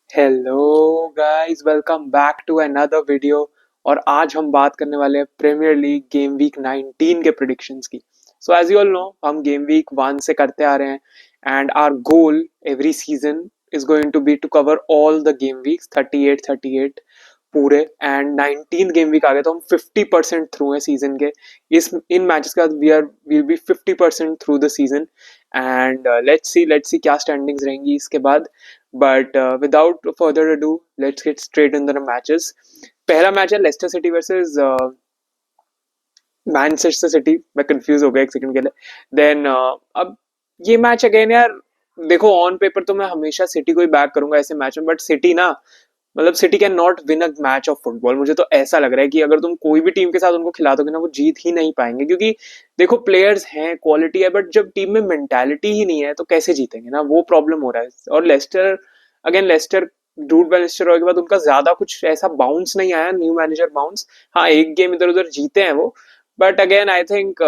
Hello guys, welcome back to another video. और आज हम बात करने वाले हैं प्रीमियर लीग गेम वीक 19 के प्रिडिक्शंस की। So as you all know, हम गेम वीक 1 से करते आ रहे हैं and our goal every season is going to be to cover all the game weeks 38 पूरे। एंड 19 गेम वीक आ गए तो हम 50% थ्रू है सीजन के। इस इन मैचेस के बाद we be 50% through the season. And let's see क्या स्टैंडिंग्स रहेंगी इसके बाद। But without further ado, let's get straight in the matches. पहला मैच है Leicester City versus Manchester City. मैं कंफ्यूज हो गया एक सेकंड के लिए। देन अब ये मैच अगेन यार, देखो ऑन पेपर तो मैं हमेशा सिटी को ही बैक करूंगा ऐसे मैच में, बट सिटी ना, मतलब city can not win a match of football. मुझे तो ऐसा लग रहा है कि अगर तुम कोई भी टीम के साथ उनको खिला दोगे ना, वो जीत ही नहीं पाएंगे। क्योंकि देखो, प्लेयर्स हैं, क्वालिटी है, बट जब टीम में मेंटालिटी ही नहीं है तो कैसे जीतेंगे ना, वो प्रॉब्लम हो रहा है। और लेस्टर, अगेन लेस्टर, ड्रूड वेलिस्टर के बाद उनका ज्यादा कुछ ऐसा बाउंस नहीं आया, न्यू मैनेजर बाउंस। हाँ, एक गेम इधर उधर जीते हैं वो, बट अगेन आई थिंक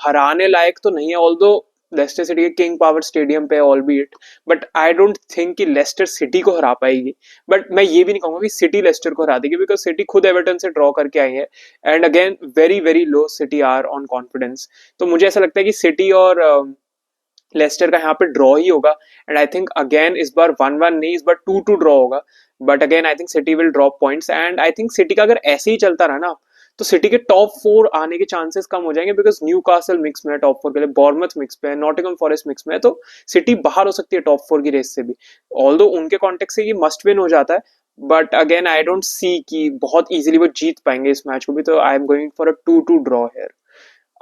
हराने लायक तो नहीं है। ऑल्दो लेस्टर सिटी के किंग पावर स्टेडियम पे all B it, but I don't think कि लेस्टर सिटी को हरा पाएगी। बट मैं ये भी नहीं कहूंगा कि सिटी लेस्टर को हरा देगी, बिकॉज सिटी खुद एवर्टन से ड्रॉ करके आई है and again very very low City are on confidence. तो मुझे ऐसा लगता है कि सिटी और लेस्टर का यहाँ पे ड्रॉ ही होगा। एंड आई थिंक अगेन इस बार 1-1 नहीं, इस बार 2-2 ड्रॉ होगा। But again I think city will drop points and I think city का अगर ऐसे ही चलता रहा ना, तो सिटी के टॉप 4 आने के चांसेस कम हो जाएंगे। बिकॉज न्यू कासल मिक्स में है टॉप 4 के लिए, बॉर्मथ मिक्स में है, नॉटिंघम फॉरेस्ट मिक्स में है, तो सिटी बाहर हो सकती है टॉप 4 की रेस से भी। ऑल्दो उनके कॉन्टेक्ट से ये मस्ट विन हो जाता है, but again I don't see कि बहुत इजीली वो जीत पाएंगे इस मैच को भी। तो I am going for a 2-2 draw here.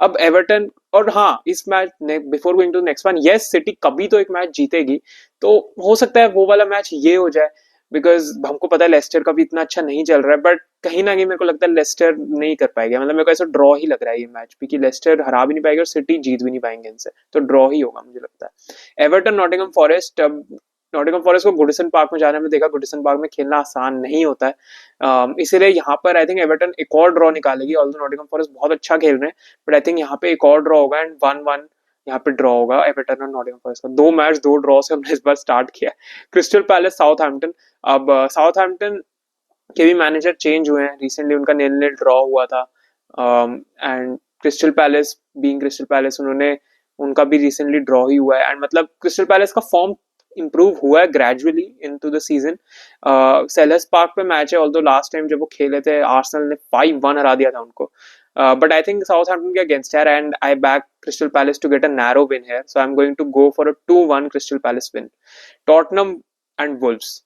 अब एवर्टन, और हाँ, इस match before going to next one, yes City कभी तो एक मैच जीतेगी। तो हो सकता है वो वाला मैच ये हो जाए, बिकॉज हमको पता है लेस्टर का भी इतना अच्छा नहीं चल रहा है। बट कहीं ना कहीं मेरे को लगता है लेस्टर नहीं कर पाएगा। मतलब मेरे को ऐसा ड्रॉ ही लग रहा है ये मैच भी, कि लेस्टर हरा भी नहीं पाएगा और सिटी जीत भी नहीं पाएंगे इनसे। तो ड्रॉ ही होगा मुझे लगता है। एवर्टन नॉटिंघम फॉरेस्ट, अब नॉटिंघम फॉरेस्ट को गुडिसन पार्क में जाने में देखा, गुडिसन पार्क में खेलना आसान नहीं होता है। इसीलिए यहाँ पर आई थिंक एवर्टन एक और ड्रॉ निकालेगी। ऑल्दो नॉटिंघम फॉरेस्ट बहुत अच्छा खेल रहे हैं, बट आई थिंक यहाँ पे एक और ड्रॉ होगा एंड 1-1 यहाँ पे ड्रॉ होगा एवर्टन और नॉटिंघम फॉरेस्ट का। दो मैच दो ड्रॉ से हमने इस बार स्टार्ट किया। Crystal palace Southampton. अब साउथहैम्पटन के भी मैनेजर चेंज हुए हैं रिसेंटली, उनका नील नील ड्रॉ हुआ था। And crystal palace, being crystal palace, उन्होंने, उनका भी रिसेंटली ड्रॉ ही हुआ है। एंड मतलब क्रिस्टल पैलेस का फॉर्म इंप्रूव हुआ है gradually into the season. Selhurst park पे मैच है, ऑल्दो लास्ट टाइम जब वो खेले थे आर्सेनल ने 5-1 हरा दिया था उनको। बट आई थिंक साउथहैम्पटन के अगेंस्ट है and I back Crystal Palace to get a narrow win है। So I am going to go for a 2-1 Crystal Palace win. Tottenham and Wolves.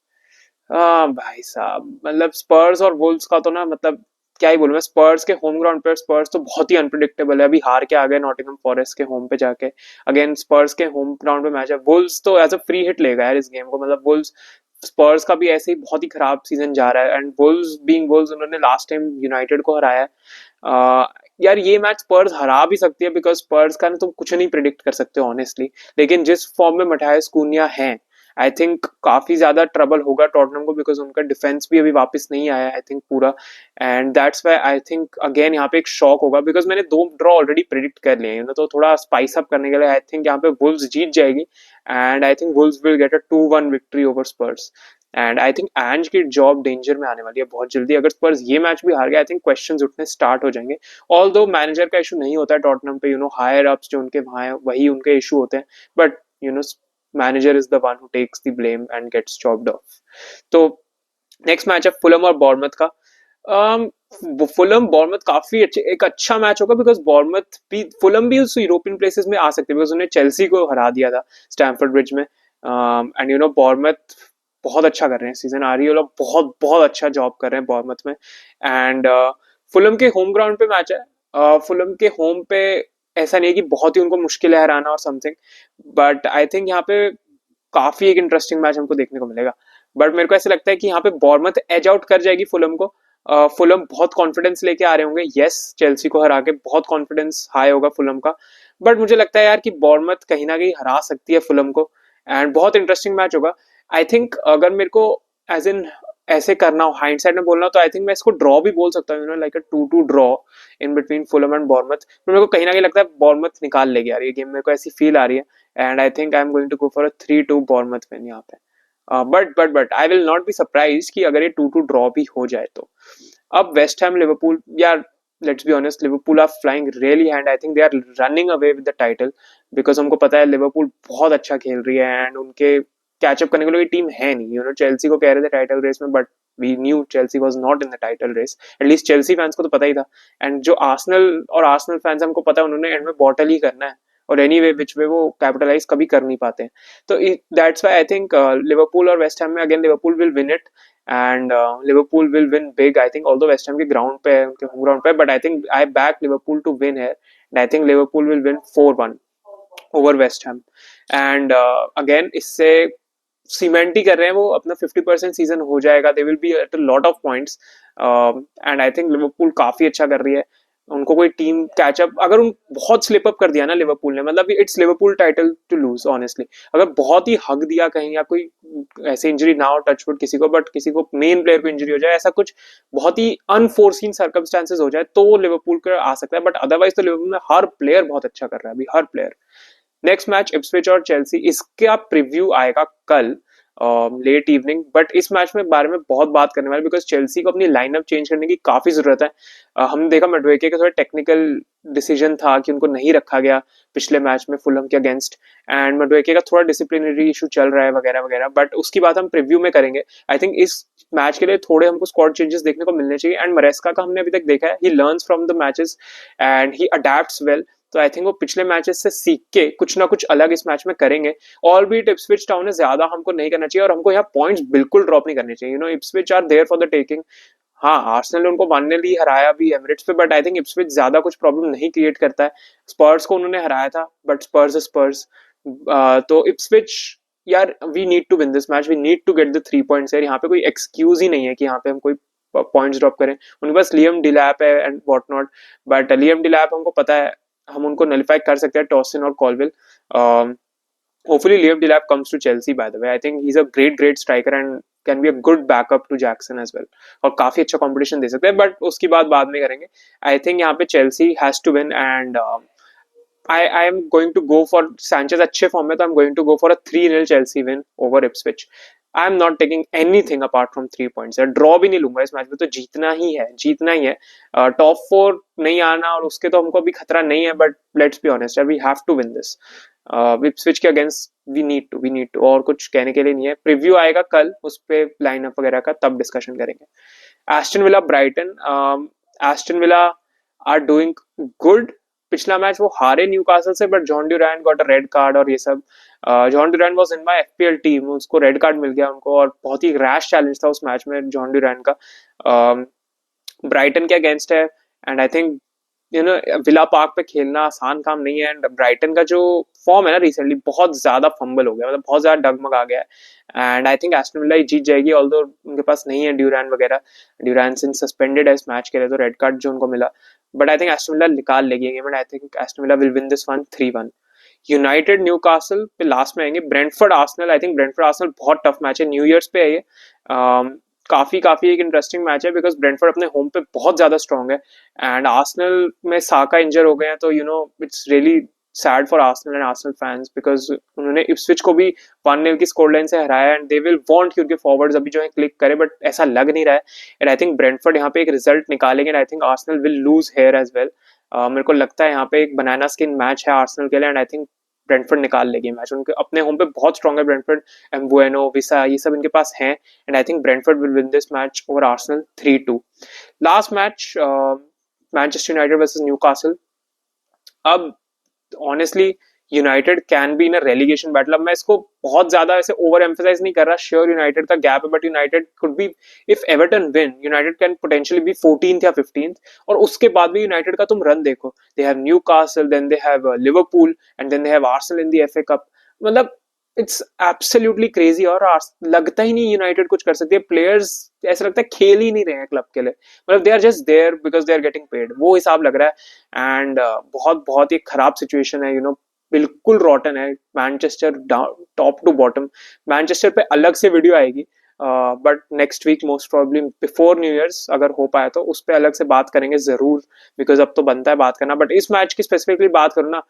हाँ भाई साहब, मतलब स्पर्स और वुल्व्स का तो ना, मतलब क्या ही बोलूं मैं। स्पर्स के होम ग्राउंड पर स्पर्स तो बहुत ही अनप्रिडिक्टेबल है, अभी हार के आ गए नॉटिंघम फॉरेस्ट के होम पे जाके। अगेन स्पर्स के होम ग्राउंड पे मैच है। वुल्व्स तो एज अ फ्री हिट लेगा यार इस गेम को। मतलब वुल्व्स, स्पर्स का भी ऐसे ही बहुत ही खराब सीजन जा रहा है एंड वुल्व्स बीइंग वुल्व्स, उन्होंने लास्ट टाइम यूनाइटेड को हराया है। यार ये मैच स्पर्स हरा भी सकती है, बिकॉज स्पर्स का ना तुम कुछ नहीं प्रिडिक्ट कर सकते ऑनेस्टली। लेकिन जिस फॉर्म में मटायस कूनिया है, आई थिंक काफी ज्यादा ट्रबल होगा टॉटनहम को, बिकॉज उनका डिफेंस भी अभी वापस नहीं आया आई थिंक पूरा। And that's why I think again यहाँ पे एक शॉक होगा, बिकॉज मैंने दो ड्रॉ ऑलरेडी प्रिडिक्ट कर लिए हैं। तो थोड़ा स्पाइस अप करने के लिए आई थिंक यहाँ पे वुल्व्स जीत जाएगी and I think Wolves will get a 2-1 victory over Spurs. And I think Ange की जॉब डेंजर में आने वाली है बहुत जल्दी। अगर स्पर्स ये मैच भी हार गया, आई थिंक क्वेश्चंस उठने स्टार्ट हो जाएंगे। ऑल दो मैनेजर का इशू नहीं होता है टॉटनहम पे, हायर अप्स जो उनके वहां है वही उनके इशू होते हैं। But manager is the one who takes the blame and gets chopped off. तो नेक्स्ट मैच है फुलम और बॉर्मथ का। फुलम बॉर्मथ काफी अच्छे, एक अच्छा मैच होगा, बिकॉज बॉर्मथ भी, फुलम भी उस यूरोपियन प्लेसेस में आ सकते हैं, बिकॉज उन्हें चेल्सी को हरा दिया था स्टैमफोर्ड ब्रिज में। एंड बॉर्मथ बहुत अच्छा कर रहे हैं सीजन। आ रही है लोग, बहुत बहुत अच्छा जॉब कर रहे हैं बॉर्मथ में। एंड फुलम के होम ग्राउंड पे मैच है। फुलम के होम पे ऐसा नहीं है कि बहुत ही उनको मुश्किल है हराना और समथिंग, बट आई थिंक यहाँ पे काफी एक इंटरेस्टिंग मैच हमको देखने को मिलेगा। बट मेरे को ऐसा लगता है कि यहाँ पे बॉर्मथ एज आउट कर जाएगी फुलम को। फुलम बहुत कॉन्फिडेंस लेके आ रहे होंगे, यस चेल्सी को हरा के बहुत कॉन्फिडेंस हाई होगा फुलम का। बट मुझे लगता है यार कि बॉर्मथ कहीं ना कहीं हरा सकती है फुलम को एंड बहुत इंटरेस्टिंग मैच होगा। आई थिंक अगर मेरे को एज इन ऐसे करना हो, हाइंडसाइड में बोलना हो, तो आई थिंक मैं इसको ड्रॉ भी बोल सकता हूँ, like a 2-2 draw in between Fulham and Bournemouth. तो मेरे को कहीं ना कहीं लगता है बॉर्मथ निकाल लेगी यार ये गेम, मेरे को ऐसी फील आ रही है। And I think I am going to go for a 3-2 Bournemouth win यहाँ पे। But I will not be surprise कि अगर ये 2-2 ड्रॉ भी हो जाए तो। अब वेस्ट हैम लिवरपूल, यार let's be honest, Liverpool are flying really hand, I think they are running away with the title, because हमको पता है लिवरपूल बहुत अच्छा खेल रही है एंड उनके कैचअप करने के लिए टीम है नहीं। चेल्सी को कह रहे थे टाइटल रेस में, but we knew Chelsea was not in the title race, at least Chelsea fans को तो पता ही था। एंड जो आर्सेनल और आर्सेनल फैंस हमको पता है उन्होंने एंड में बॉटल ही करना है, और एनी वे विच वे वो कैपिटलाइज कभी कर नहीं पाते हैं। तो that's why I think Liverpool और वेस्ट हैम में again Liverpool will win it, and Liverpool will win big I think, although West Ham के ग्राउंड पे है, उनके होम ग्राउंड पे, but I think I back Liverpool to win here, and I think Liverpool will win 4-1 over West Ham. And again इससे cement ही कर रहे हैं वो अपना 50% सीजन हो जाएगा, they will be at a lot of points, and I think Liverpool काफी अच्छा कर रही है। उनको कोई टीम कैचअप अगर उन बहुत स्लिप अप कर दिया ना लिवरपूल ने, मतलब it's Liverpool title to lose honestly. अगर बहुत ही हक दिया कहीं या कोई ऐसे इंजरी ना हो टचवुड किसी को, बट किसी को मेन प्लेयर को इंजरी हो जाए, ऐसा कुछ बहुत ही अनफोर्सीन सर्कमस्टांसेस हो जाए तो लिवरपूल का आ सकता है, बट अदरवाइज तो लिवरपूल में हर प्लेयर बहुत अच्छा कर रहा है अभी, हर प्लेयर। नेक्स्ट मैच इप्सविच और चेल्सी, इसका प्रीव्यू आएगा कल लेट इवनिंग, बट इस मैच में बारे में बहुत बात करने वाले, बिकॉज चेल्सी को अपनी लाइनअप चेंज करने की काफी जरूरत है। हमने देखा मडवेके का थोड़ा टेक्निकल डिसीजन था कि उनको नहीं रखा गया पिछले मैच में फुलहम के अगेंस्ट, एंड मडवेके का थोड़ा डिसिप्लिनरी इशू चल रहा है वगैरह वगैरह, बट उसकी बात हम प्रीव्यू में करेंगे। आई थिंक इस मैच के लिए थोड़े हमको स्क्वाड चेंजेस देखने को मिलने चाहिए, एंड मरेस्का का हमने अभी तक देखा है, he learns from the matches and he adapts well, तो आई थिंक वो पिछले मैचेस से सीख के कुछ ना कुछ अलग इस मैच में करेंगे। ऑल बीट इप्सविच टाउन है, ज्यादा हमको नहीं करना चाहिए और हमको यहाँ पॉइंट्स बिल्कुल ड्रॉप नहीं करने चाहिए। Ipswich are there for the taking. हाँ, आर्सेनल ने उनको फाइनली हराया भी एमिरेट्स पे, बट आई थिंक इप्सविच ज्यादा कुछ प्रॉब्लम नहीं क्रिएट करता है। स्पर्स को उन्होंने हराया था, बट स्पर्स तो इप्सविच, यार we need to win this match, we need to get the 3 points यार। यहाँ पे कोई एक्सक्यूज ही नहीं है कि यहाँ पे हम कोई पॉइंट्स ड्रॉप करें। उनके पास लियम डिलैप है and what not, but Liam Delap हमको पता है हम उनको नलिफाई कर सकते हैं, टॉसिन और कॉलविल। Hopefully Liam Delap comes to Chelsea, by the way. I think he's a great striker and can be a good backup to Jackson as well. और काफी अच्छा कंपटीशन दे सकते हैं, बट उसकी बात बाद में करेंगे। आई थिंक यहाँ पे Chelsea has to win, and I am going to go for Sanchez अच्छे फॉर्म में, तो I'm going to go for a 3-0 Chelsea win over Ipswich. I am not taking anything apart from 3 points. Draw भी नहीं लूंगा इस match में, तो जीतना ही है। टॉप 4 नहीं आना और उसके तो हमको अभी खतरा नहीं है, but let's be honest, we have to win this. Ipswich के अगेंस्ट वी नीड टू, और कुछ कहने के लिए नहीं है। प्रीव्यू आएगा कल, उस पे लाइनअप वगैरह का तब डिस्कशन करेंगे। Aston Villa Brighton, Aston Villa are doing good. पिछला मैच वो हारे न्यूकासल से, but Jhon Duran got a red card और ये सब। Jhon Duran was in my FPL team, उसको रेड कार्ड मिल गया उनको, और बहुत ही रैश चैलेंज था उस मैच में जॉन ड्यूरैन का। ब्राइटन के अगेंस्ट है, and I think villa park पे खेलना आसान काम नहीं है, एंड ब्राइटन का जो फॉर्म है ना रिसेंटली, बहुत ज्यादा फंबल हो गया, मतलब बहुत ज्यादा डगमगा गया है, and I think Aston Villa जीत जाएगी, ऑल्दो उनके पास नहीं है ड्यूरैन वगैरह। ड्यूरैन सिंस सस्पेंडेड है इस मैच के लिए, तो रेड कार्ड जो उनको मिला, but I think Aston villa निकाल लेगी game, and I think Aston villa will win this one 3-1। United Newcastle पे लास्ट में आएंगे। ब्रेंटफोर्ड आर्सेनल, आई थिंक ब्रेंटफोर्ड आर्सेनल बहुत टफ मैच है, न्यू ईयर्स पे है ये। काफी एक इंटरेस्टिंग मैच है, बिकॉज ब्रेंटफोर्ड अपने होम पे बहुत ज्यादा स्ट्रॉन्ग है, एंड आर्सेनल में साका इंजर हो गए हैं, तो it's really sad for Arsenal and Arsenal fans, because उन्होंने इप्सविच को भी 1-0 की स्कोर लाइन से हराया, एंड दे विल वांट कि उनके फॉरवर्ड्स अभी जो है क्लिक करे, बट ऐसा लग नहीं रहा है, एंड आई थिंक ब्रेंटफोर्ड यहाँ पे एक रिजल्ट निकालेंगे, and I think Arsenal will lose here as well. मेरे को लगता है यहाँ पे एक बनाना स्किन मैच है आर्सेनल के लिए, एंड आई थिंक ब्रेंटफोर्ड निकाल लेगी मैच। उनके अपने होम पे बहुत स्ट्रॉन्ग है ब्रेंटफोर्ड, एम्बुएनो, विसा, ये सब इनके पास हैं, and I think Brentford will win this match over Arsenal 3-2। Last match Manchester United versus Newcastle. अब honestly United can be in a relegation battle. अब मैं इसको बहुत ज्यादा ऐसे ओवर एम्फेसाइज नहीं कर रहा, श्योर यूनाइटेड का गैप है, but United could be, if Everton win, United can potentially be 14th या 15th, और उसके बाद भी यूनाइटेड का तुम रन देखो, they have Newcastle, then they have Liverpool, and then they have Arsenal in the FA Cup. मतलब it's absolutely crazy, और लगता ही नहीं यूनाइटेड कुछ कर सकती है। प्लेयर्स ऐसा लगता है खेल ही नहीं रहे हैं क्लब के लिए, मतलब they are just there because they are getting paid, वो हिसाब लग रहा है, एंड बहुत ही खराब सिचुएशन है, बिल्कुल रॉटन है Manchester top to bottom. Manchester पे अलग से वीडियो आएगी, but next week most probably before new years अगर हो पाए तो उस पर अलग से बात करेंगे जरूर, बिकॉज अब तो बनता है बात करना। बट इस मैच की स्पेसिफिकली बात करूँ ना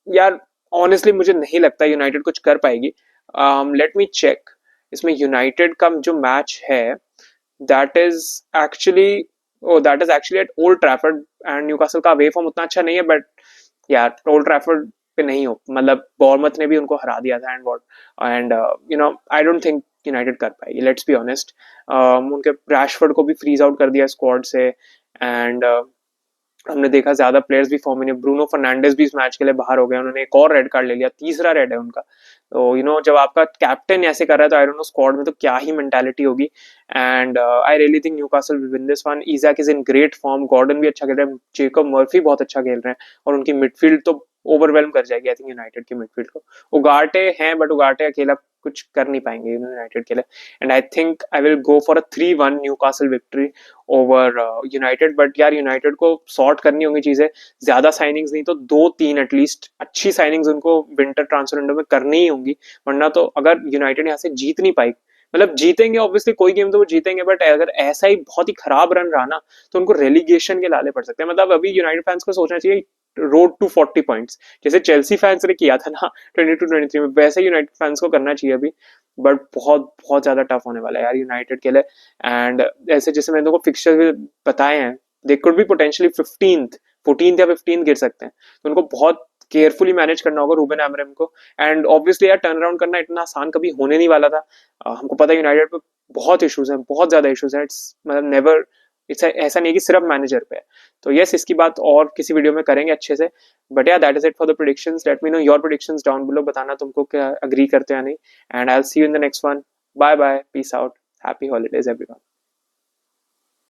यार, ऑनेस्टली मुझे नहीं लगता यूनाइटेड कुछ कर पाएगी। लेट मी चेक, इसमें यूनाइटेड का जो मैच है that is actually eight old Trafford and Newcastle का अवे फॉर्म उतना अच्छा नहीं है, बट यार ओल्ड ट्रैफर्ड पे नहीं हो, मतलब बॉर्मथ ने भी उनको हरा दिया था and you know I don't think United कर पाएगी, लेट्स बी ऑनेस्ट। उनके रैशफोर्ड को भी फ्रीज आउट कर दिया स्क्वाड से, एंड हमने देखा ज्यादा प्लेयर्स भी फॉर्म में नहीं। ब्रूनो फर्नांडिस भी इस मैच के लिए बाहर हो गए, उन्होंने एक और रेड कार्ड ले लिया, तीसरा रेड है उनका। तो जब आपका कैप्टन ऐसे कर रहा है तो आई डोंट नो स्क्वाड में तो क्या ही मेंटालिटी होगी। And I really think Newcastle will win this one. Isak is in great form, Gordon भी अच्छा खेल रहा है, जेकब मर्फी बहुत अच्छा खेल रहे हैं, और उनकी मिडफील्ड तो ओवरवेलम कर जाएगी आई थिंक यूनाइटेड की मिडफील्ड को। उगाटे हैं बट उगाटे अकेला कुछ कर नहीं पाएंगे यूनाइटेड के लिए। And I think I will go for a 3-1 Newcastle victory over United. But यार यूनाइटेड को सॉर्ट करनी होंगी चीजें, ज्यादा साइनिंग्स नहीं तो 2-3 एटलीस्ट अच्छी साइनिंग्स उनको विंटर ट्रांसफर विंडो में करनी ही होंगी, वरना तो अगर यूनाइटेड यहाँ से जीत नहीं पाई, मतलब जीतेंगे ऑब्वियसली कोई गेम तो वो जीतेंगे, बट अगर ऐसा ही बहुत ही खराब रन रहा ना तो उनको रेलीगेशन के लाले पड़ सकते हैं। मतलब अभी यूनाइटेड फैंस को सोचना चाहिए रोड टू 40 पॉइंट्स, जैसे चेल्सी फैंस ने किया था ना 22-23 में, वैसे यूनाइटेड फैंस को करना चाहिए अभी। बट बहुत बहुत ज्यादा टफ होने वाला है यार यूनाइटेड के लिए। एंड ऐसे जैसे मैंने तुमको फिक्सचर बताए हैं, they could be potentially 14th या 15th गिर सकते हैं, तो उनको बहुत केयरफुली मैनेज करना होगा रूबेन एमरेम को। एंड ऑब्वियसली यार टर्न अराउंड करना इतना आसान कभी होने नहीं वाला था। हमको पता है यूनाइटेड पे बहुत इश्यूज हैं, बहुत ज्यादा इश्यूज हैं, इट्स मतलब नेवर, इट्स ऐसा नहीं है कि सिर्फ मैनेजर पे है। तो यस, इसकी बात और किसी वीडियो में करेंगे अच्छे से। But yeah that is it for the predictions. Let me know your predictions down below, बताना तुमको क्या अग्री करते हैं या नहीं। And I will see you in the next one. Bye bye, peace out, happy holidays everyone.